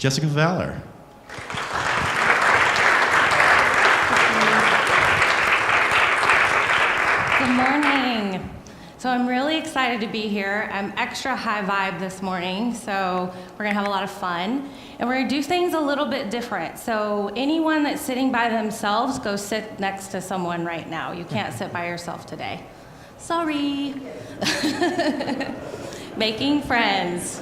Jessica Valor. Good morning. So I'm really excited to be here. I'm extra high vibe this morning, so we're gonna have a lot of fun. And we're gonna do things a little bit different. So anyone that's sitting by themselves, go sit next to someone right now. You can't sit by yourself today. Sorry. Making friends.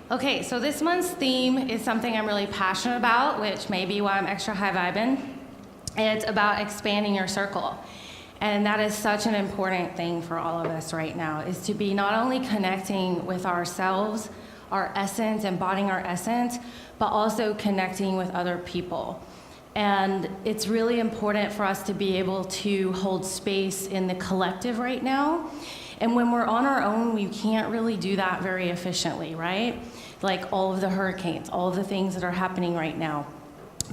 Okay, so this month's theme is something I'm really passionate about, which may be why I'm extra high vibing. It's about expanding your circle. And that is such an important thing for all of us right now, is to be not only connecting with ourselves, our essence, embodying our essence, but also connecting with other people. And it's really important for us to be able to hold space in the collective right now. And when we're on our own, we can't really do that very efficiently, right? Like all of the hurricanes, all of the things that are happening right now.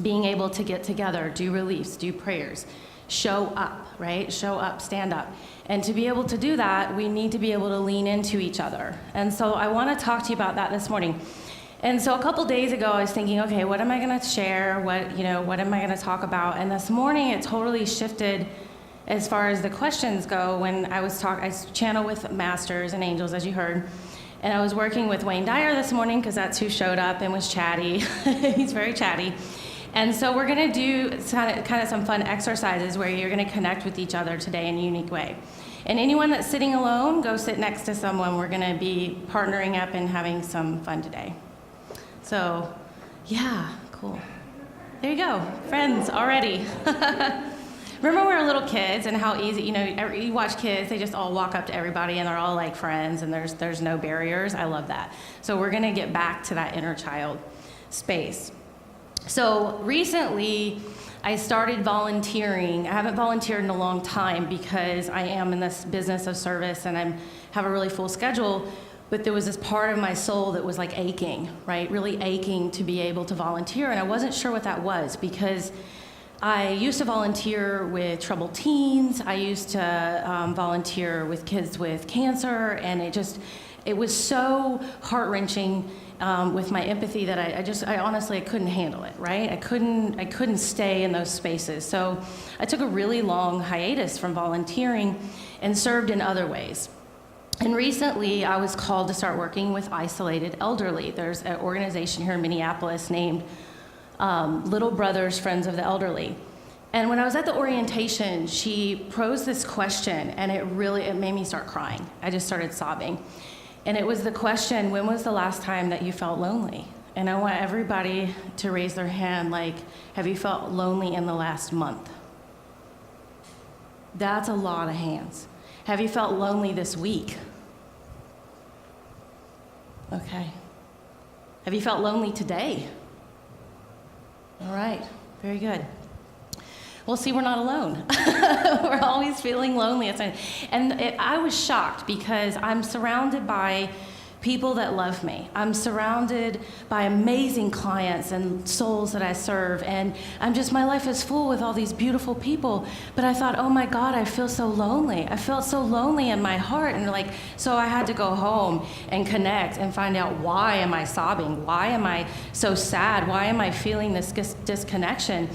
Being able to get together, do reliefs, do prayers, show up, right? Show up, stand up. And to be able to do that, we need to be able to lean into each other. And so I want to talk to you about that this morning. And so a couple days ago, I was thinking, okay, what am I going to share? What am I going to talk about? And this morning, it totally shifted as far as the questions go. When I channel with masters and angels, as you heard, and I was working with Wayne Dyer this morning because that's who showed up and was chatty. He's very chatty. And so we're going to do kind of some fun exercises where you're going to connect with each other today in a unique way. And anyone that's sitting alone, go sit next to someone. We're going to be partnering up and having some fun today. So, yeah, cool. There you go, friends already. Remember when we were little kids and how easy, you watch kids, they just all walk up to everybody and they're all like friends and there's no barriers. I love that. So we're going to get back to that inner child space. So recently, I started volunteering. I haven't volunteered in a long time because I am in this business of service and I have a really full schedule, but there was this part of my soul that was like aching, right? Really aching to be able to volunteer, and I wasn't sure what that was because I used to volunteer with troubled teens. I used to volunteer with kids with cancer, and it was so heart-wrenching with my empathy that I honestly couldn't handle it, right? I couldn't stay in those spaces. So I took a really long hiatus from volunteering and served in other ways. And recently I was called to start working with isolated elderly. There's an organization here in Minneapolis named Little Brothers Friends of the Elderly. And when I was at the orientation, she posed this question, and it made me start crying. I just started sobbing. And it was the question, when was the last time that you felt lonely? And I want everybody to raise their hand, like, have you felt lonely in the last month? That's a lot of hands. Have you felt lonely this week? Okay. Have you felt lonely today? All right, very good. Well, see, we're not alone. We're always feeling lonely. I was shocked because I'm surrounded by people that love me. I'm surrounded by amazing clients and souls that I serve, and my life is full with all these beautiful people. But I thought, oh my God, I feel so lonely. I felt so lonely in my heart, and so I had to go home and connect and find out, why am I sobbing? Why am I so sad? Why am I feeling this disconnection?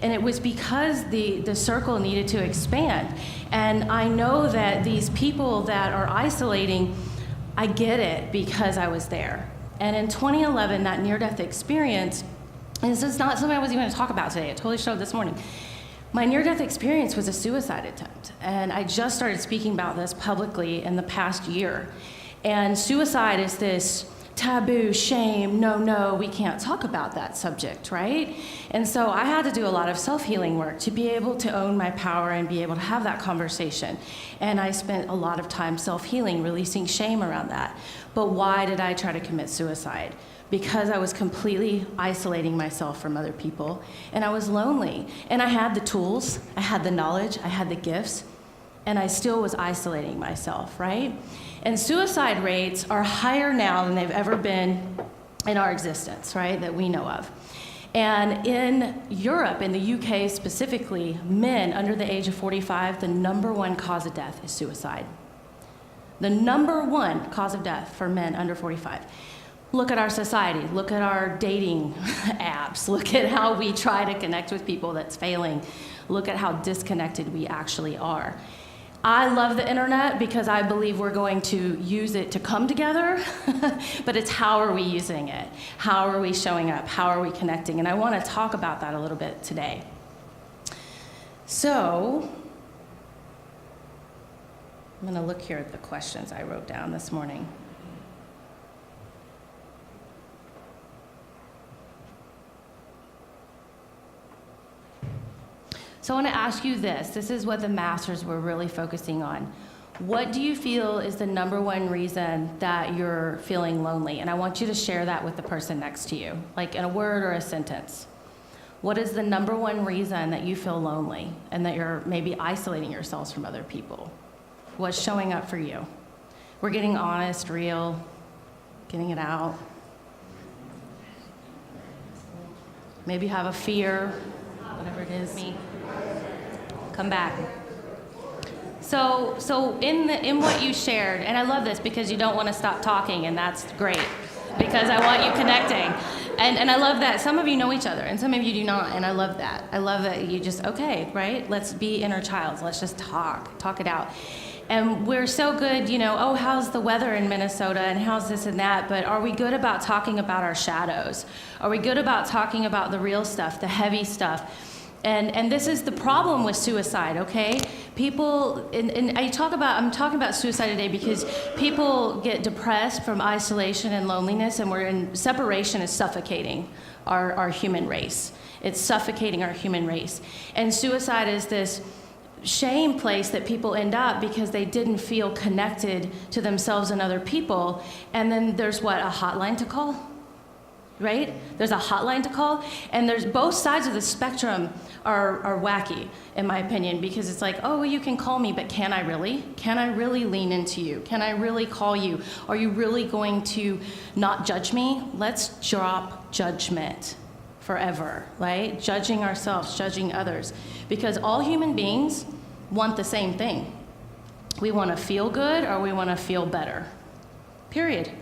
And it was because the circle needed to expand. And I know that these people that are isolating, I get it because I was there. And in 2011, that near-death experience, and this is not something I was even going to talk about today, I totally showed this morning. My near-death experience was a suicide attempt. And I just started speaking about this publicly in the past year. And suicide is this taboo, shame, no, we can't talk about that subject, right? And so I had to do a lot of self-healing work to be able to own my power and be able to have that conversation. And I spent a lot of time self-healing, releasing shame around that. But why did I try to commit suicide? Because I was completely isolating myself from other people, and I was lonely. And I had the tools, I had the knowledge, I had the gifts, and I still was isolating myself, right? And suicide rates are higher now than they've ever been in our existence, right, that we know of. And in Europe, in the UK specifically, men under the age of 45, the number one cause of death is suicide. The number one cause of death for men under 45. Look at our society. Look at our dating apps. Look at how we try to connect with people that's failing. Look at how disconnected we actually are. I love the internet because I believe we're going to use it to come together, but it's how are we using it? How are we showing up? How are we connecting? And I want to talk about that a little bit today. So, I'm going to look here at the questions I wrote down this morning. So I want to ask you this. This is what the masters were really focusing on. What do you feel is the number one reason that you're feeling lonely? And I want you to share that with the person next to you, like in a word or a sentence. What is the number one reason that you feel lonely and that you're maybe isolating yourselves from other people? What's showing up for you? We're getting honest, real, getting it out. Maybe you have a fear, whatever it is. Come back. So in what you shared, and I love this because you don't want to stop talking, and that's great because I want you connecting. And I love that some of you know each other and some of you do not, and I love that. I love that you just, okay, right? Let's be inner childs. Let's just talk it out. And we're so good, oh, how's the weather in Minnesota and how's this and that, but are we good about talking about our shadows? Are we good about talking about the real stuff, the heavy stuff? And this is the problem with suicide, okay? People, and I'm talking about suicide today because people get depressed from isolation and loneliness, and separation is suffocating our human race. It's suffocating our human race. And suicide is this shame place that people end up because they didn't feel connected to themselves and other people. And then there's a hotline to call? Right? There's a hotline to call, and there's both sides of the spectrum are wacky, in my opinion, because it's like, oh, well, you can call me, but can I really? Can I really lean into you? Can I really call you? Are you really going to not judge me? Let's drop judgment forever, right? Judging ourselves, judging others, because all human beings want the same thing. We want to feel good or we want to feel better, period.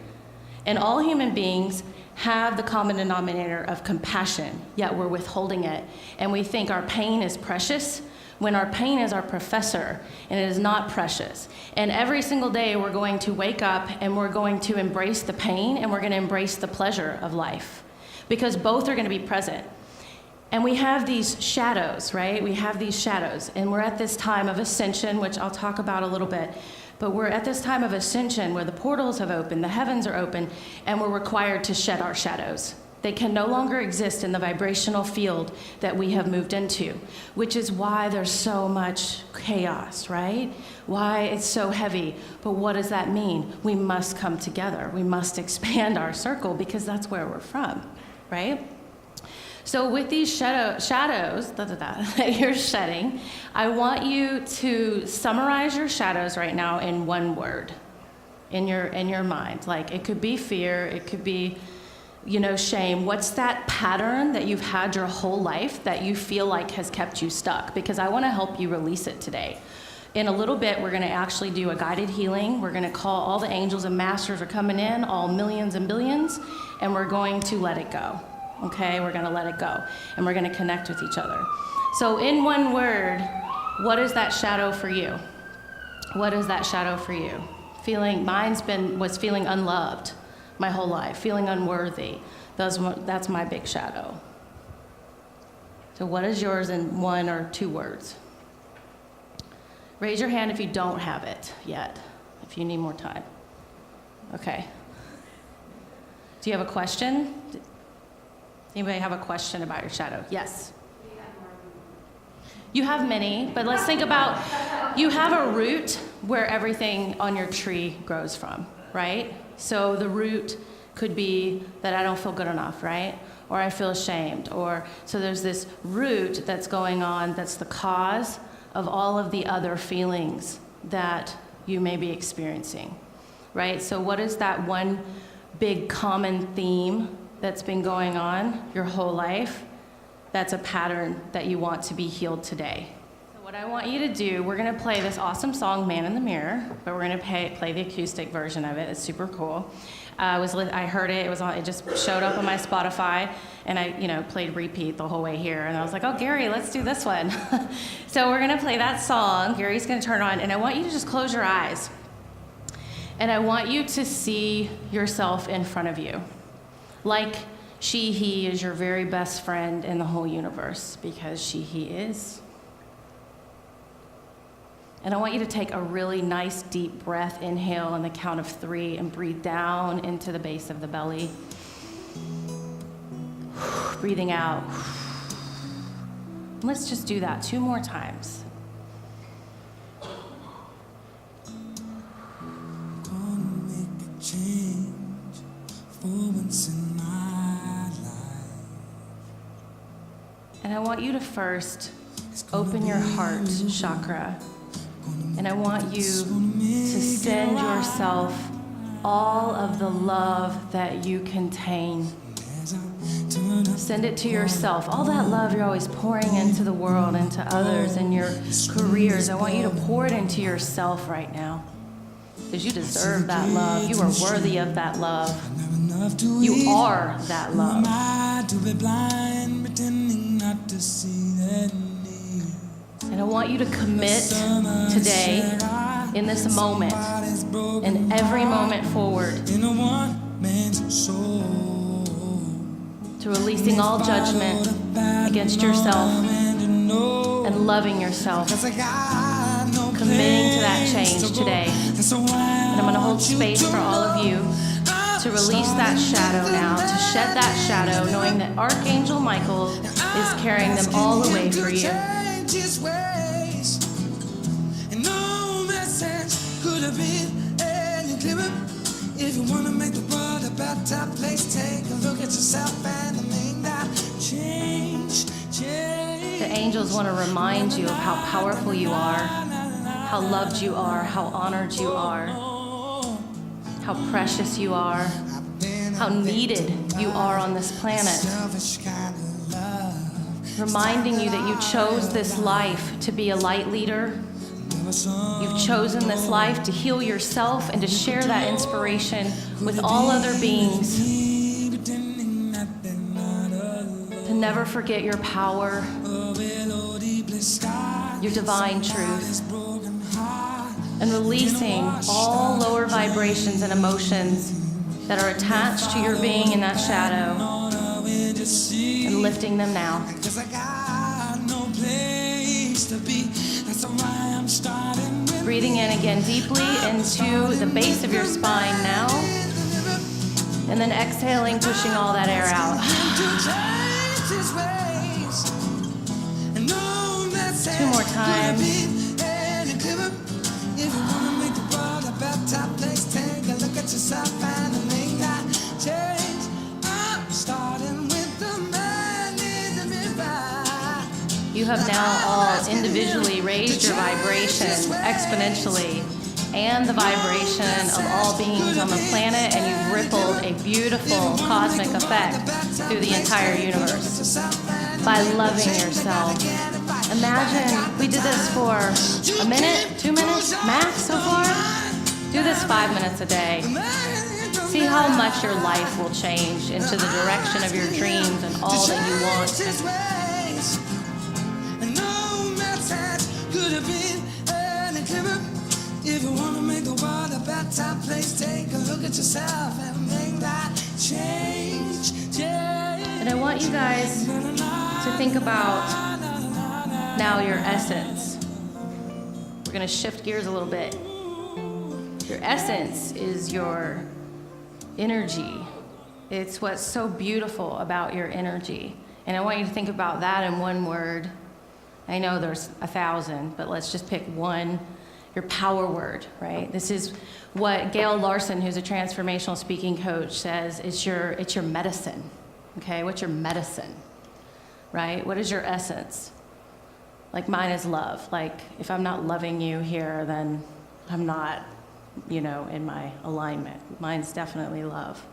And all human beings have the common denominator of compassion, yet we're withholding it. And we think our pain is precious when our pain is our professor, and it is not precious. And every single day we're going to wake up and we're going to embrace the pain and we're going to embrace the pleasure of life, because both are going to be present. And we have these shadows, right? We have these shadows, and we're at this time of ascension, which I'll talk about a little bit. But we're at this time of ascension where the portals have opened, the heavens are open, and we're required to shed our shadows. They can no longer exist in the vibrational field that we have moved into, which is why there's so much chaos, right? Why it's so heavy. But what does that mean? We must come together. We must expand our circle because that's where we're from, right? So with these shadows that you're shedding, I want you to summarize your shadows right now in one word in your mind. Like, it could be fear, it could be, shame. What's that pattern that you've had your whole life that you feel like has kept you stuck? Because I want to help you release it today. In a little bit, we're going to actually do a guided healing. We're going to call all the angels and masters are coming in, all millions and billions, and we're going to let it go. Okay, we're going to let it go, and we're going to connect with each other. So in one word, what is that shadow for you? What is that shadow for you? Was feeling unloved my whole life, feeling unworthy. That's my big shadow. So what is yours in one or two words? Raise your hand if you don't have it yet, if you need more time. Okay. Do you have a question? Anybody have a question about your shadow? Yes. You have many, but let's think about, you have a root where everything on your tree grows from, right? So the root could be that I don't feel good enough, right? Or I feel ashamed, so there's this root that's going on that's the cause of all of the other feelings that you may be experiencing, right? So what is that one big common theme that's been going on your whole life, that's a pattern that you want to be healed today. So what I want you to do, we're gonna play this awesome song, Man in the Mirror, but we're gonna play the acoustic version of it. It's super cool. I heard it, it just showed up on my Spotify, and I played repeat the whole way here, and I was like, oh, Gary, let's do this one. So we're gonna play that song. Gary's gonna turn on, and I want you to just close your eyes. And I want you to see yourself in front of you, like he is your very best friend in the whole universe, because he is. And I want you to take a really nice deep breath, inhale on the count of 3, and breathe down into the base of the belly. Breathing out. Let's just do that 2 more times. Gonna make a change for once in my life. And I want you to first open your heart chakra. And I want you to send yourself all of the love that you contain. Send it to yourself. All that love you're always pouring into the world, into others, and your careers. I want you to pour it into yourself right now. Because you deserve that love. You are worthy of that love. You are that love. And I want you to commit today, in this moment, and every moment forward, to releasing all judgment against yourself and loving yourself, committing to that change today. And I'm going to hold space for all of you to release that shadow now, to shed that shadow, knowing that Archangel Michael is carrying them all away for you. His ways, and no message could have been any clearer. If you want to make the world a better place, take a look at yourself and make that change. The angels want to remind you of how powerful you are, how loved you are, how honored you are, how precious you are, how needed you are on this planet. Reminding you that you chose this life to be a light leader. You've chosen this life to heal yourself and to share that inspiration with all other beings. To never forget your power, your divine truth, and releasing all lower vibrations and emotions that are attached to your being in that shadow, and lifting them now. Breathing in again deeply into the base of your spine now, and then exhaling, pushing all that air out. 2 more times. You have now all individually raised your vibration exponentially, and the vibration of all beings on the planet, and you've rippled a beautiful cosmic effect through the entire universe by loving yourself. Imagine we did this for a minute, 2 minutes max so far. Do this 5 minutes a day. See how much your life will change into the direction of your dreams and all that you want. If you want to make the world a better place, take a look at yourself and make that change. And I want you guys to think about now your essence. We're going to shift gears a little bit. Your essence is your energy. It's what's so beautiful about your energy. And I want you to think about that in one word. I know there's 1,000, but let's just pick one. Your power word, right? This is what Gail Larson, who's a transformational speaking coach, says. It's your medicine, okay? What's your medicine, right? What is your essence? Like mine is love. Like if I'm not loving you here, then I'm not, in my alignment. Mine's definitely love.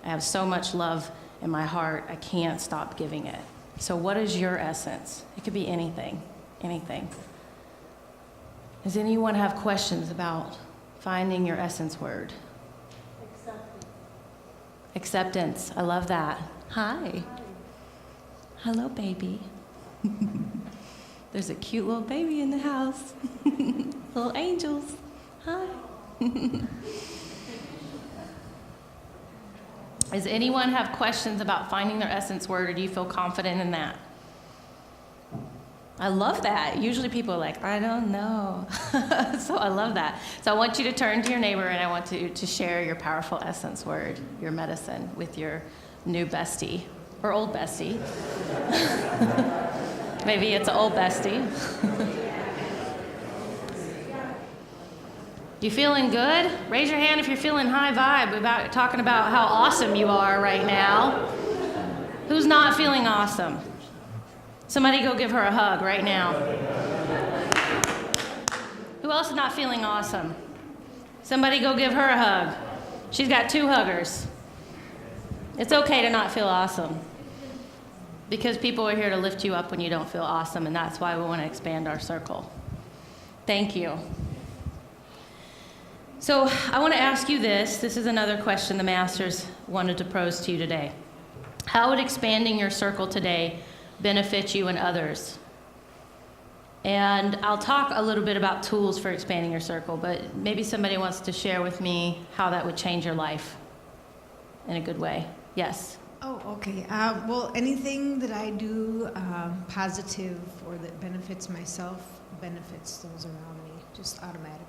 I have so much love in my heart, I can't stop giving it. So what is your essence? It could be anything, anything. Does anyone have questions about finding your essence word? Acceptance. I love that. Hi. Hello, baby. There's a cute little baby in the house. Little angels. Hi. Does anyone have questions about finding their essence word, or do you feel confident in that? I love that. Usually people are like, I don't know. So I love that. So I want you to turn to your neighbor, and I want you to share your powerful essence word, your medicine, with your new bestie, or old bestie. Maybe it's an old bestie. You feeling good? Raise your hand if you're feeling high vibe about talking about how awesome you are right now. Who's not feeling awesome? Somebody go give her a hug right now. Who else is not feeling awesome? Somebody go give her a hug. She's got 2 huggers. It's okay to not feel awesome, because people are here to lift you up when you don't feel awesome, and that's why we want to expand our circle. Thank you. So I want to ask you this. This is another question the masters wanted to pose to you today. How would expanding your circle today benefit you and others? And I'll talk a little bit about tools for expanding your circle, but maybe somebody wants to share with me how that would change your life in a good way. Yes? Oh, okay. Well, anything that I do positive or that benefits myself benefits those around me, just automatically.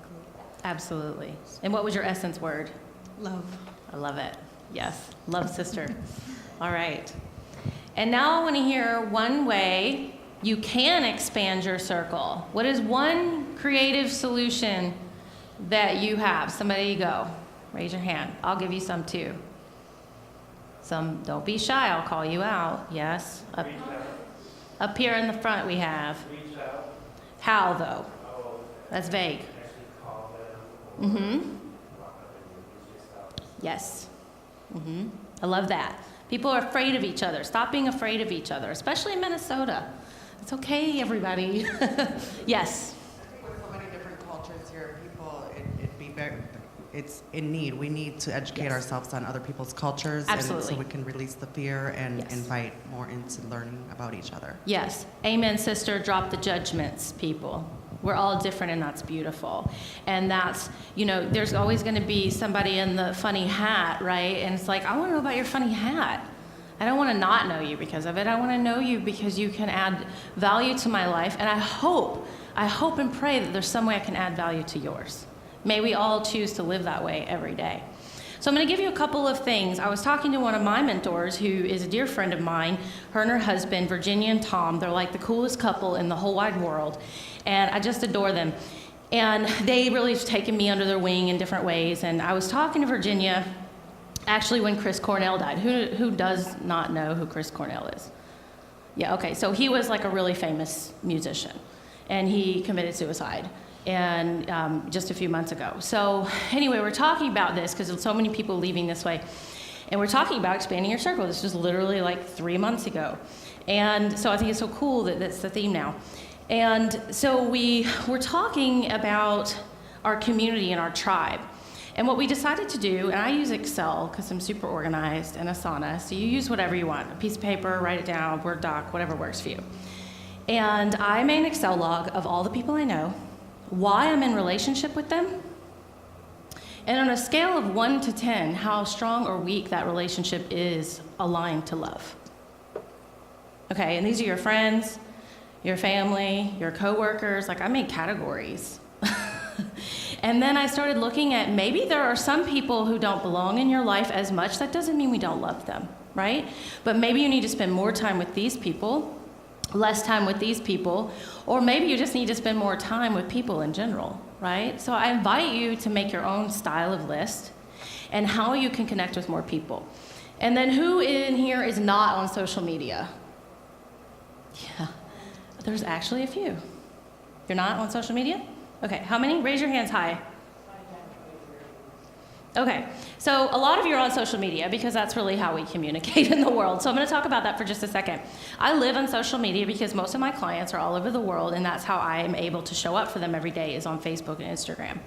Absolutely. And what was your essence word? Love. I love it. Yes. Love, sister. All right. And now I want to hear one way you can expand your circle. What is one creative solution that you have? Somebody go. Raise your hand. I'll give you some too. Some, don't be shy. I'll call you out. Yes. Up here in the front we have. How though? That's vague. Mm-hmm. Yes. Mm-hmm. I love that. People are afraid of each other. Stop being afraid of each other, especially in Minnesota. It's okay, everybody. Yes. I think with so many different cultures here, people, it's in need. We need to educate ourselves on other people's cultures. Absolutely. And so we can release the fear and Yes. invite more into learning about each other. Yes. Amen, sister. Drop the judgments, people. We're all different, and that's beautiful. And that's, there's always going to be somebody in the funny hat, right? And it's like, I want to know about your funny hat. I don't want to not know you because of it. I want to know you because you can add value to my life. And I hope and pray that there's some way I can add value to yours. May we all choose to live that way every day. So I'm going to give you a couple of things. I was talking to one of my mentors, who is a dear friend of mine. Her and her husband, Virginia and Tom, they're like the coolest couple in the whole wide world. And I just adore them. And they really have taken me under their wing in different ways. And I was talking to Virginia, actually, when Chris Cornell died. Who does not know who Chris Cornell is? Yeah, okay. So he was like a really famous musician. And he committed suicide. And just a few months ago. So anyway, we're talking about this because there's so many people leaving this way. And we're talking about expanding your circle. This was literally like 3 months ago. And so I think it's so cool that that's the theme now. And so we were talking about our community and our tribe. And what we decided to do, and I use Excel because I'm super organized, and Asana, so you use whatever you want. A piece of paper, write it down, Word doc, whatever works for you. And I made an Excel log of all the people I know, why I'm in relationship with them, and on a scale of 1 to 10, how strong or weak that relationship is aligned to love. Okay, and these are your friends, your family, your coworkers. Like, I made categories. And then I started looking at maybe there are some people who don't belong in your life as much. That doesn't mean we don't love them, right? But maybe you need to spend more time with these people, less time with these people, or maybe you just need to spend more time with people in general, right? So I invite you to make your own style of list and how you can connect with more people. And then who in here is not on social media? Yeah, there's actually a few. You're not on social media? Okay, how many? Raise your hands high. Okay, so a lot of you are on social media because that's really how we communicate in the world. So I'm going to talk about that for just a second. I live on social media because most of my clients are all over the world, and that's how I am able to show up for them every day is on Facebook and Instagram.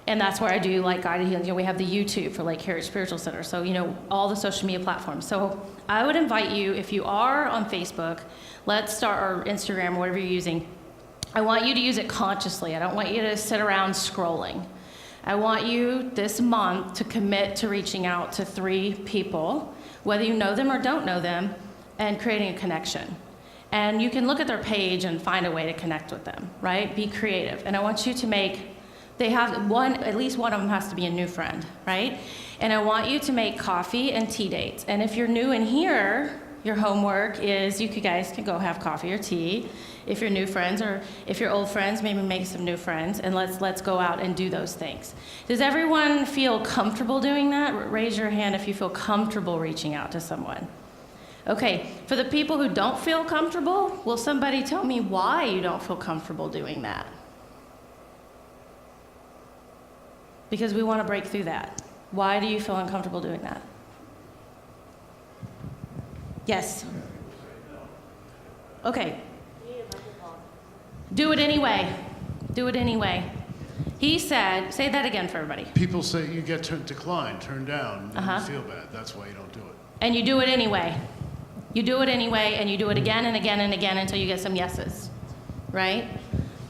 And that's where I do like guided healing. You know, we have the YouTube for Lake Heritage Spiritual Center. So, you know, all the social media platforms. So I would invite you, if you are on Facebook, let's start, or Instagram, or whatever you're using. I want you to use it consciously. I don't want you to sit around scrolling. I want you this month to commit to reaching out to 3 people, whether you know them or don't know them, and creating a connection. And you can look at their page and find a way to connect with them, right? Be creative. And I want you to at least one of them has to be a new friend, right? And I want you to make coffee and tea dates. And if you're new in here, your homework is you guys can go have coffee or tea. If you're new friends, or if you're old friends, maybe make some new friends, and let's go out and do those things. Does everyone feel comfortable doing that? Raise your hand if you feel comfortable reaching out to someone. Okay, for the people who don't feel comfortable, will somebody tell me why you don't feel comfortable doing that? Because we want to break through that. Why do you feel uncomfortable doing that? Yes. Okay. Do it anyway. Do it anyway. He said, say that again for everybody. People say you get declined, turned down, and Uh-huh. you feel bad. That's why you don't do it. And you do it anyway. You do it anyway, and you do it again and again and again until you get some yeses, right?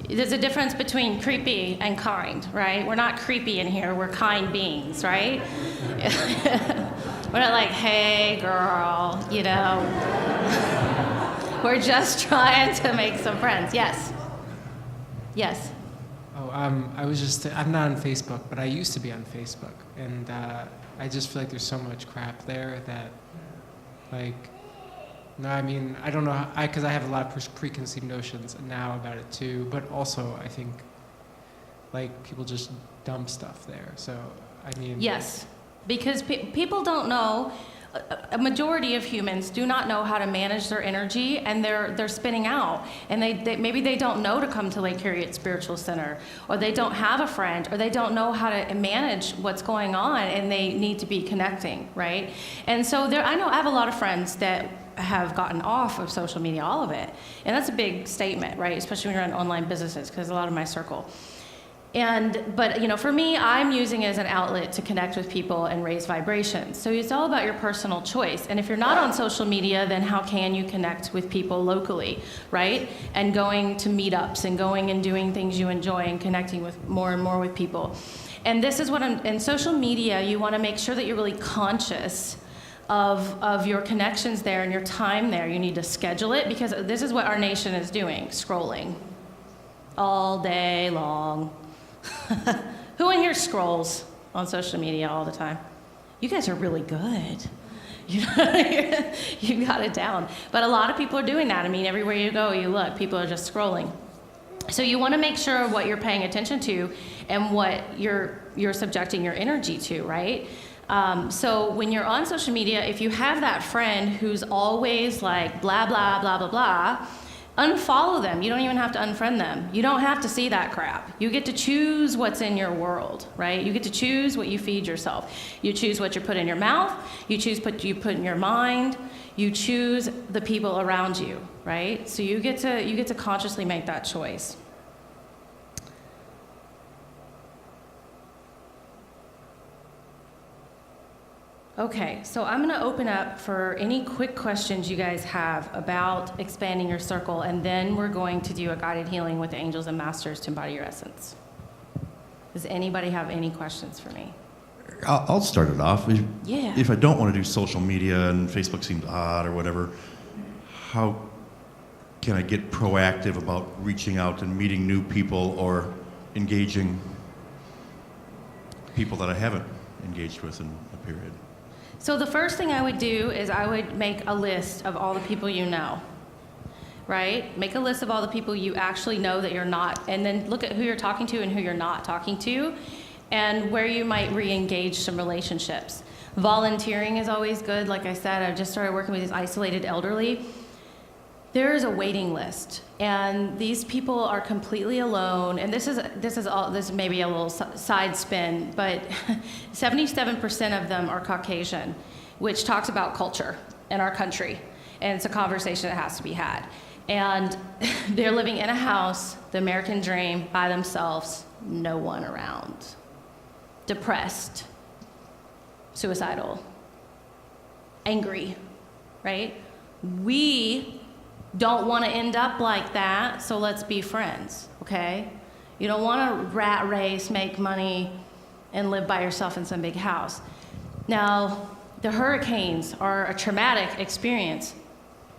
There's a difference between creepy and kind, right? We're not creepy in here, we're kind beings, right? We're not like, hey, girl, you know. We're just trying to make some friends. Yes. Yes. Oh, I'm not on Facebook, but I used to be on Facebook, and I just feel like there's so much crap there that, like, no, I mean, I don't know, because I have a lot of preconceived notions now about it too, but also I think, like, people just dump stuff there, so, I mean. Yes, because people don't know, a majority of humans do not know how to manage their energy, and they're spinning out, and maybe they don't know to come to Lake Harriet Spiritual Center, or they don't have a friend, or they don't know how to manage what's going on, and they need to be connecting, right? And so I have a lot of friends that have gotten off of social media, all of it, and that's a big statement, right? Especially when you're in online businesses, because a lot of my circle. But you know, for me, I'm using it as an outlet to connect with people and raise vibrations. So it's all about your personal choice. And if you're not on social media, then how can you connect with people locally, right? And going to meetups and going and doing things you enjoy and connecting with more and more with people. And this is what in social media, you want to make sure that you're really conscious of your connections there and your time there. You need to schedule it, because this is what our nation is doing, scrolling all day long. Who in here scrolls on social media all the time? You guys are really good. You got it down. But a lot of people are doing that. I mean, everywhere you go, you look, people are just scrolling. So you want to make sure what you're paying attention to and what you're subjecting your energy to, right? So when you're on social media, if you have that friend who's always like blah, blah, blah, blah, blah, unfollow them. You don't even have to unfriend them. You don't have to see that crap. You get to choose what's in your world, right? You get to choose what you feed yourself. You choose what you put in your mouth. You choose what you put in your mind. You choose the people around you, right? So you get to consciously make that choice. Okay, so I'm going to open up for any quick questions you guys have about expanding your circle, and then we're going to do a guided healing with the angels and masters to embody your essence. Does anybody have any questions for me? I'll start it off. Yeah. If I don't want to do social media and Facebook seems odd or whatever, how can I get proactive about reaching out and meeting new people or engaging people that I haven't engaged with in a period? So the first thing I would do is I would make a list of all the people you know, right? Make a list of all the people you actually know that you're not, and then look at who you're talking to and who you're not talking to, and where you might re-engage some relationships. Volunteering is always good. Like I said, I just started working with these isolated elderly. there is a waiting list, and these people are completely alone. And this is maybe a little side spin, but 77% of them are Caucasian, which talks about culture in our country, and it's a conversation that has to be had. And they're living in a house, the American dream, by themselves, no one around, depressed, suicidal, angry, right? We don't want to end up like that, so let's be friends, okay? You don't want to rat race, make money, and live by yourself in some big house. Now, the hurricanes are a traumatic experience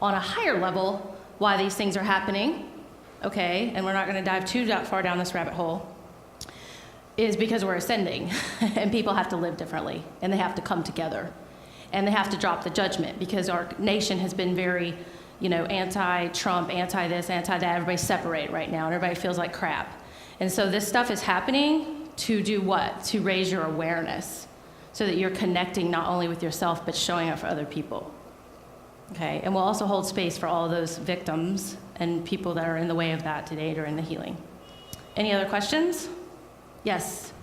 on a higher level, why these things are happening, okay? And we're not going to dive too far down this rabbit hole, is because we're ascending, and people have to live differently, and they have to come together, and they have to drop the judgment, because our nation has been very, anti-Trump, anti-this, anti-that. Everybody's separate right now, and everybody feels like crap. And so this stuff is happening to do what? To raise your awareness, so that you're connecting not only with yourself, but showing up for other people. Okay, and we'll also hold space for all of those victims and people that are in the way of that today during the healing. Any other questions? Yes.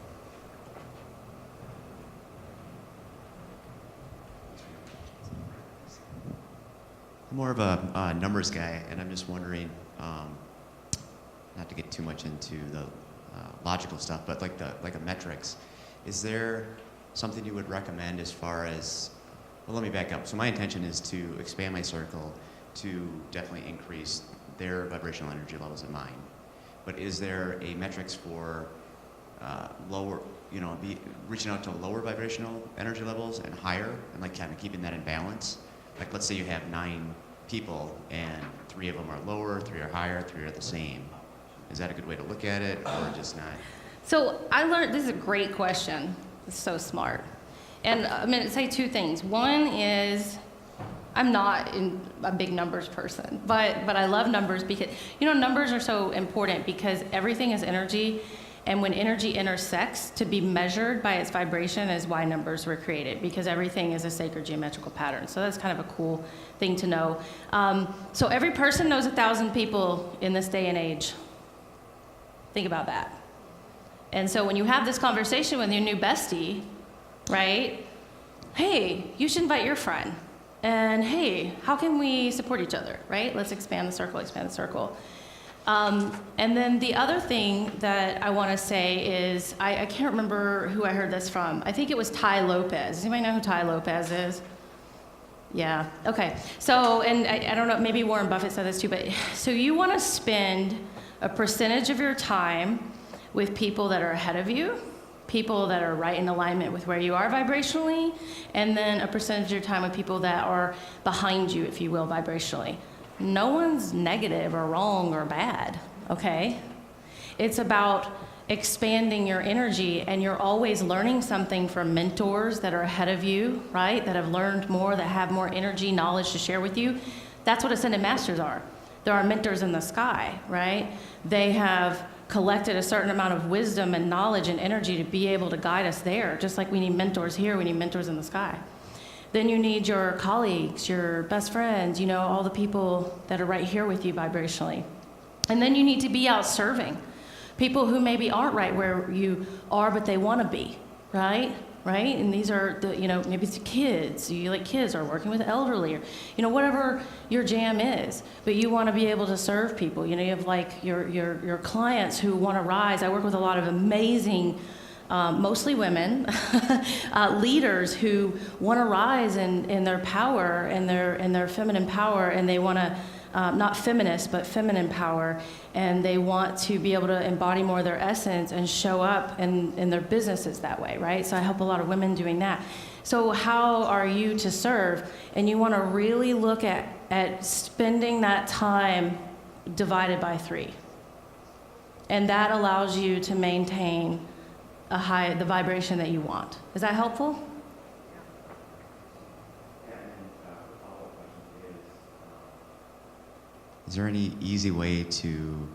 I'm more of a numbers guy, and I'm just wondering, not to get too much into the logical stuff, but like a metrics. Is there something you would recommend as far as? Well, let me back up. So my intention is to expand my circle to definitely increase their vibrational energy levels and mine. But is there a metrics for lower, reaching out to lower vibrational energy levels and higher, and like kind of keeping that in balance? Like, let's say you have 9 people and 3 of them are lower, 3 are higher, 3 are the same. Is that a good way to look at it, or just not? So I learned, this is a great question. It's so smart. And I'm going to say 2 things. One is, I'm not a big numbers person, but I love numbers because, numbers are so important because everything is energy. And when energy intersects, to be measured by its vibration is why numbers were created, because everything is a sacred geometrical pattern. So that's kind of a cool thing to know. So every person knows 1,000 people in this day and age. Think about that. And so when you have this conversation with your new bestie, right? Hey, you should invite your friend. And hey, how can we support each other, right? Let's expand the circle, expand the circle. And then the other thing that I want to say is, I can't remember who I heard this from. I think it was Tai Lopez. Does anybody know who Tai Lopez is? Yeah, okay. So, and I don't know, maybe Warren Buffett said this too, but so you want to spend a percentage of your time with people that are ahead of you, people that are right in alignment with where you are vibrationally, and then a percentage of your time with people that are behind you, if you will, vibrationally. No one's negative or wrong or bad, okay? It's about expanding your energy, and you're always learning something from mentors that are ahead of you, right? That have learned more, that have more energy, knowledge to share with you. That's what Ascended Masters are. There are mentors in the sky, right? They have collected a certain amount of wisdom and knowledge and energy to be able to guide us there. Just like we need mentors here, we need mentors in the sky. Then you need your colleagues, your best friends, all the people that are right here with you vibrationally. And then you need to be out serving. People who maybe aren't right where you are, but they want to be, right? Right? And these are maybe it's kids. You like kids or working with elderly or, whatever your jam is. But you want to be able to serve people. You have like your clients who want to rise. I work with a lot of amazing mostly women, leaders who want to rise in their power and their feminine power, and they want to, not feminist, but feminine power, and they want to be able to embody more of their essence and show up in their businesses that way, right? So I help a lot of women doing that. So how are you to serve? And you want to really look at spending that time divided by 3. And that allows you to maintain the vibration that you want. Is that helpful? Is there any easy way to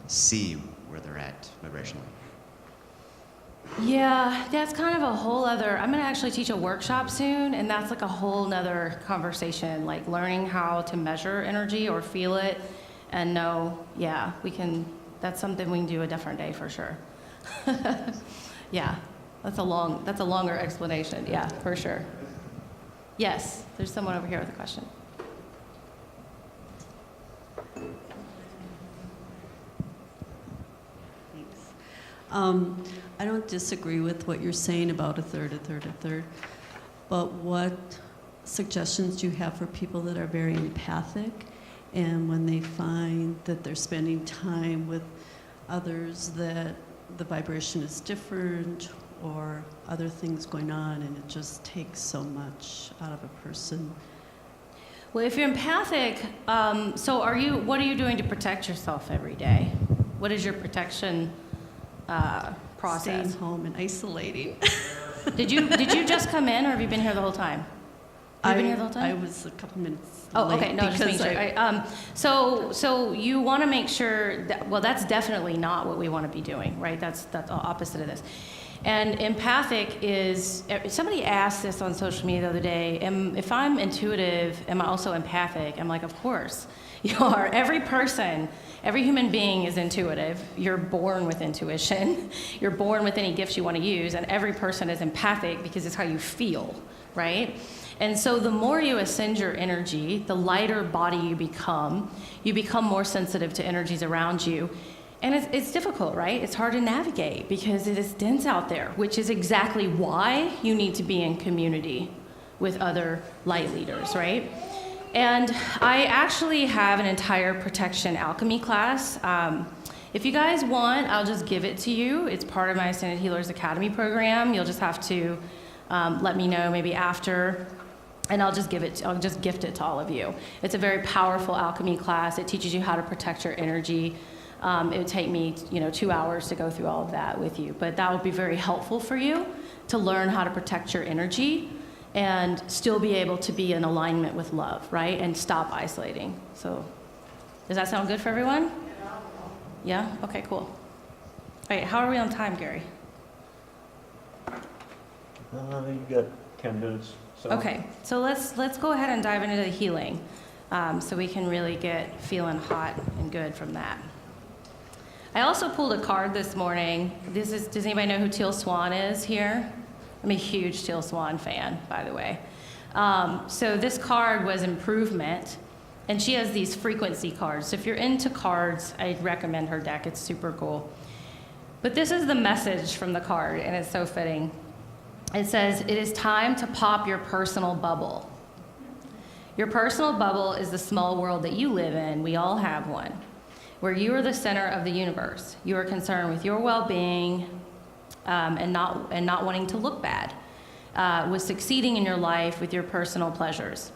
see where they're at vibrationally? Yeah, that's kind of a whole other, I'm gonna actually teach a workshop soon, and that's like a whole nother conversation, like learning how to measure energy or feel it and know, yeah, that's something we can do a different day for sure. Yeah, that's a longer explanation, yeah, for sure. Yes, there's someone over here with a question. I don't disagree with what you're saying about a third, but what suggestions do you have for people that are very empathic and when they find that they're spending time with others that the vibration is different or other things going on and it just takes so much out of a person? Well, if you're empathic, what are you doing to protect yourself every day? What is your protection process? Staying home and isolating. Did you just come in, or have you been here the whole time? Have you been here the whole time? I was a couple minutes Oh, late okay. No, just making because sure. So you want to make sure that, well, that's definitely not what we want to be doing, right? That's the opposite of this. And empathic is, somebody asked this on social media the other day, if I'm intuitive, am I also empathic? I'm like, of course you are. Every person, every human being is intuitive. You're born with intuition. You're born with any gifts you want to use, and every person is empathic because it's how you feel, right? And so the more you ascend your energy, the lighter body you become more sensitive to energies around you. And it's difficult, right? It's hard to navigate because it is dense out there, which is exactly why you need to be in community with other light leaders, right? And I actually have an entire protection alchemy class. If you guys want, I'll just give it to you. It's part of my Ascended Healers Academy program. You'll just have to let me know maybe after, and I'll just gift it to all of you. It's a very powerful alchemy class. It teaches you how to protect your energy. It would take me, 2 hours to go through all of that with you, but that would be very helpful for you to learn how to protect your energy and still be able to be in alignment with love, right? And stop isolating. So, does that sound good for everyone? Yeah? Okay, cool. All right, how are we on time, Gary? You got 10 minutes. So. Okay, so let's go ahead and dive into the healing, so we can really get feeling hot and good from that. I also pulled a card this morning. Does anybody know who Teal Swan is here? I'm a huge Teal Swan fan, by the way. So this card was Improvement, and she has these frequency cards. So if you're into cards, I'd recommend her deck. It's super cool. But this is the message from the card, and it's so fitting. It says, it is time to pop your personal bubble. Your personal bubble is the small world that you live in. We all have one, where you are the center of the universe. You are concerned with your well-being and not wanting to look bad, with succeeding in your life with your personal pleasures.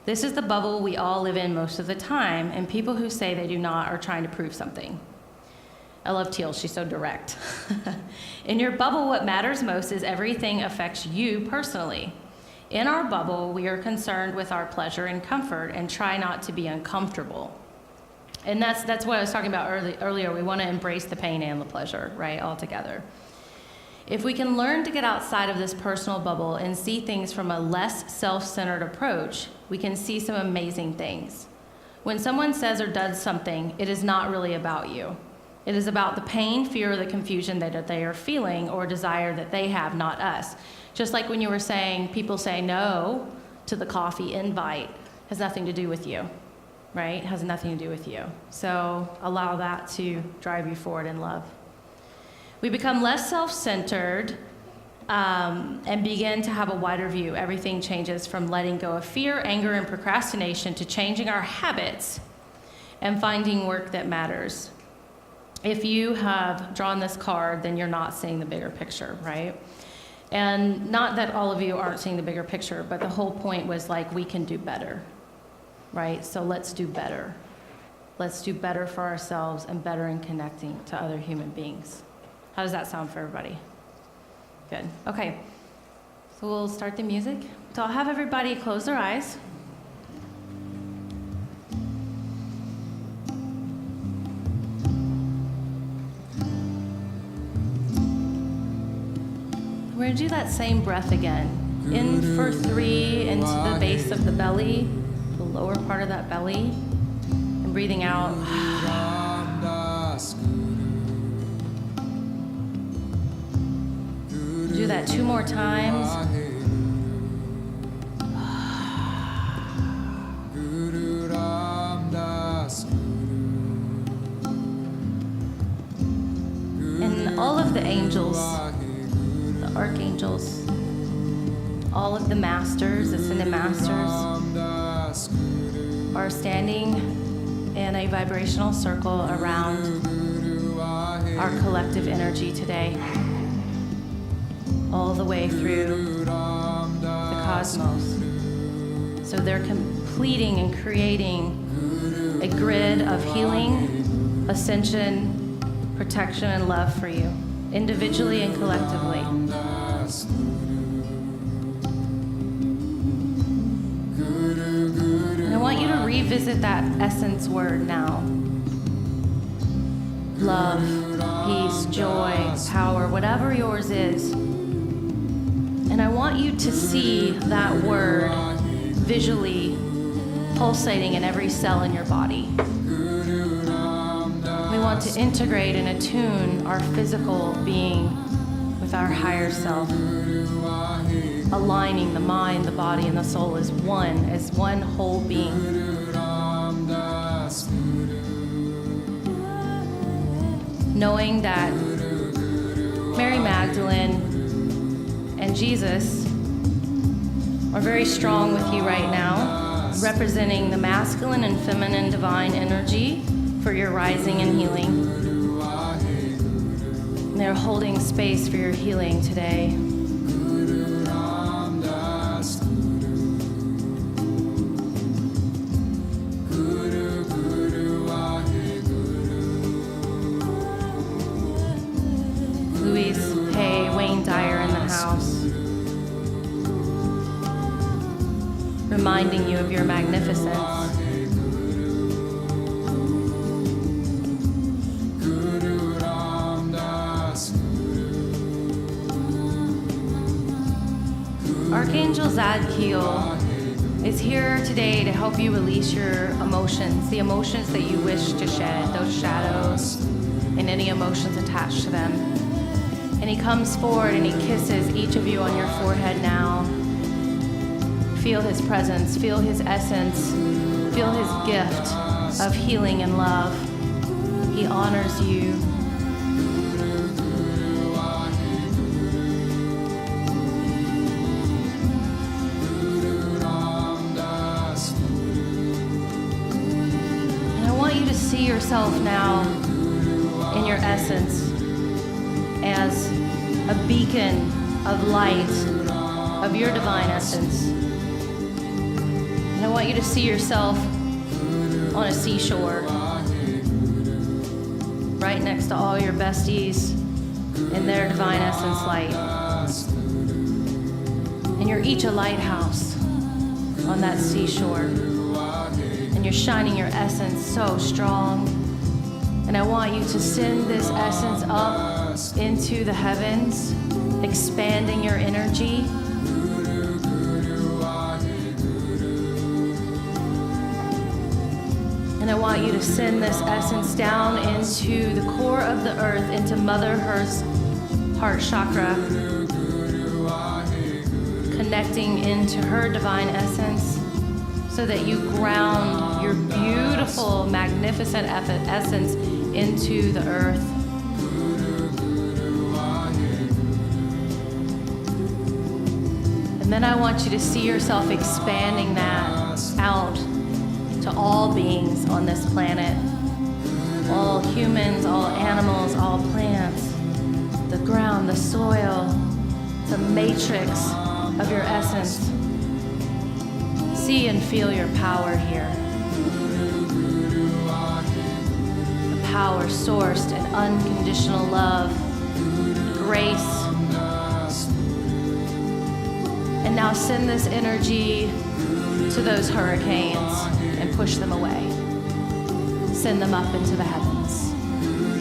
This is the bubble we all live in most of the time, and people who say they do not are trying to prove something. I love Teal, she's so direct. In your bubble, what matters most is everything affects you personally. In our bubble, we are concerned with our pleasure and comfort and try not to be uncomfortable. And that's what I was talking about earlier. We want to embrace the pain and the pleasure, right, all together. If we can learn to get outside of this personal bubble and see things from a less self-centered approach, we can see some amazing things. When someone says or does something, it is not really about you. It is about the pain, fear, or the confusion that they are feeling or desire that they have, not us. Just like when you were saying, people say no to the coffee invite, has nothing to do with you, right? Has nothing to do with you. So allow that to drive you forward in love. We become less self-centered and begin to have a wider view. Everything changes from letting go of fear, anger, and procrastination to changing our habits and finding work that matters. If you have drawn this card, then you're not seeing the bigger picture, right? And not that all of you aren't seeing the bigger picture, but the whole point was like, we can do better, right? So let's do better. Let's do better for ourselves and better in connecting to other human beings. How does that sound for everybody? Good. Okay. So we'll start the music. So I'll have everybody close their eyes. We're gonna do that same breath again. In for 3 into the base of the belly, the lower part of that belly, and breathing out. Do that 2 more times. And all of the angels, the archangels, all of the masters, ascended masters, are standing in a vibrational circle around our collective energy today, all the way through the cosmos. So they're completing and creating a grid of healing, ascension, protection, and love for you, individually and collectively. And I want you to revisit that essence word now. Love, peace, joy, power, whatever yours is. And I want you to see that word visually pulsating in every cell in your body. We want to integrate and attune our physical being with our higher self, aligning the mind, the body, and the soul as one whole being. Knowing that Mary Magdalene and Jesus are very strong with you right now, representing the masculine and feminine divine energy for your rising and healing. And they're holding space for your healing today. Louise Hay, Wayne Dyer in the house, reminding you of your magnificence. Archangel Zadkiel is here today to help you release your emotions, the emotions that you wish to shed, those shadows, and any emotions attached to them. And he comes forward and he kisses each of you on your forehead now. Feel his presence, feel his essence, feel his gift of healing and love. He honors you. And I want you to see yourself now in your essence as a beacon of light of your divine essence. And I want you to see yourself on a seashore, right next to all your besties in their divine essence light. And you're each a lighthouse on that seashore. And you're shining your essence so strong. And I want you to send this essence up into the heavens, expanding your energy. And I want you to send this essence down into the core of the earth, into Mother Earth's heart chakra, connecting into her divine essence so that you ground your beautiful, magnificent essence into the earth. And then I want you to see yourself expanding that out to all beings on this planet, all humans, all animals, all plants, the ground, the soil, the matrix of your essence. See and feel your power here. The power sourced in unconditional love, grace. And now send this energy to those hurricanes and push them away. Send them up into the heavens.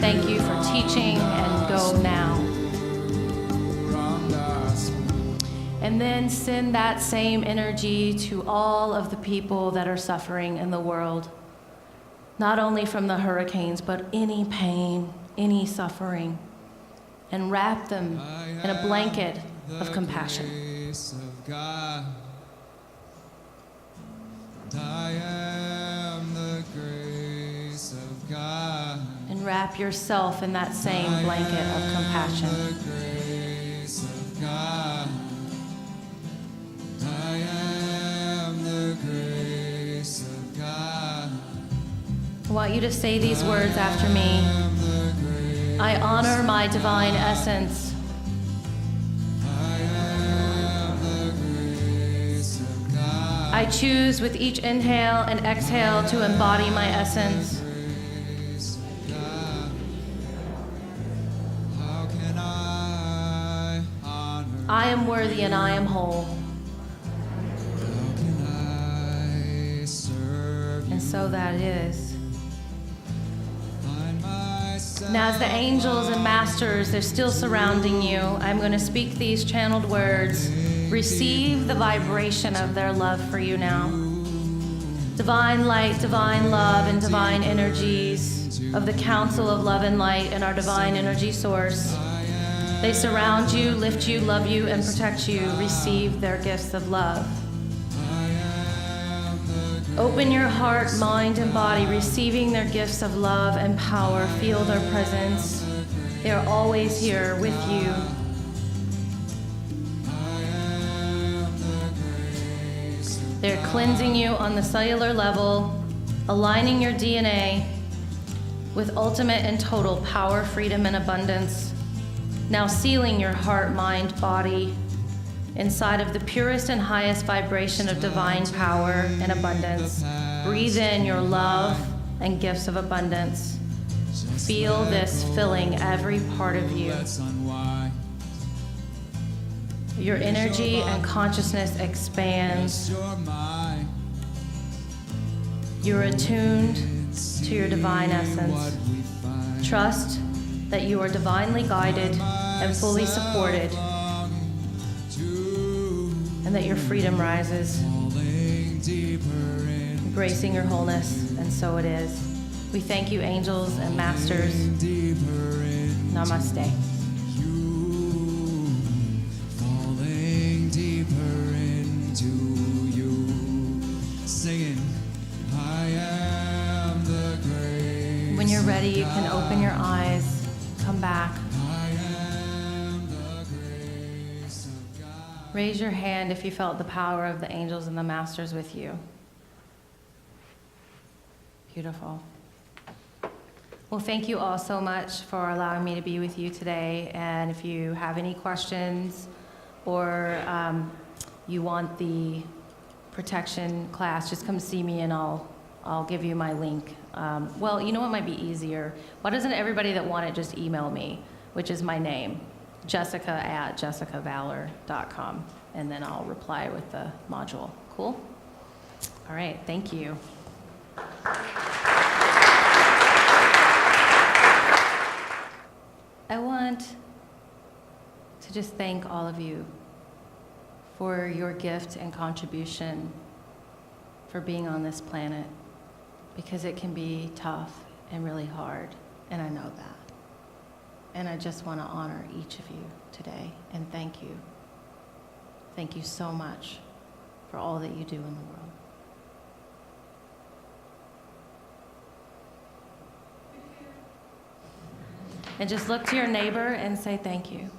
Thank you for teaching, and go now. And then send that same energy to all of the people that are suffering in the world, not only from the hurricanes, but any pain, any suffering, and wrap them in a blanket of compassion. I am the grace of God. And wrap yourself in that same blanket of compassion. The grace of God. I am the grace of God. I want you to say these words after me. I honor my divine essence. I choose with each inhale and exhale to embody my essence. I am worthy and I am whole. And so that is. Now, as the angels and masters, they're still surrounding you, I'm going to speak these channeled words. Receive the vibration of their love for you now. Divine light, divine love, and divine energies of the Council of Love and Light and our divine energy source. They surround you, lift you, love you, and protect you. Receive their gifts of love. Open your heart, mind, and body, receiving their gifts of love and power. Feel their presence. They are always here with you. They're cleansing you on the cellular level, aligning your DNA with ultimate and total power, freedom, and abundance. Now sealing your heart, mind, body inside of the purest and highest vibration of divine power and abundance. Breathe in your love and gifts of abundance. Feel this filling every part of you. Your energy and consciousness expands. You're attuned to your divine essence. Trust that you are divinely guided and fully supported, and that your freedom rises, embracing your wholeness, and so it is. We thank you, angels and masters. Namaste. Falling deeper into you, singing, I am the grace. When you're ready, you can open your eyes, come back. Raise your hand if you felt the power of the angels and the masters with you. Beautiful. Well, thank you all so much for allowing me to be with you today. And if you have any questions or you want the protection class, just come see me and I'll give you my link. Well, you know what might be easier? Why doesn't everybody that want it just email me, which is my name, jessica@jessicavalor.com, and then I'll reply with the module. Cool? All right, thank you. I want to just thank all of you for your gift and contribution for being on this planet, because it can be tough and really hard, and I know that. And I just want to honor each of you today and thank you. Thank you so much for all that you do in the world. And just look to your neighbor and say thank you.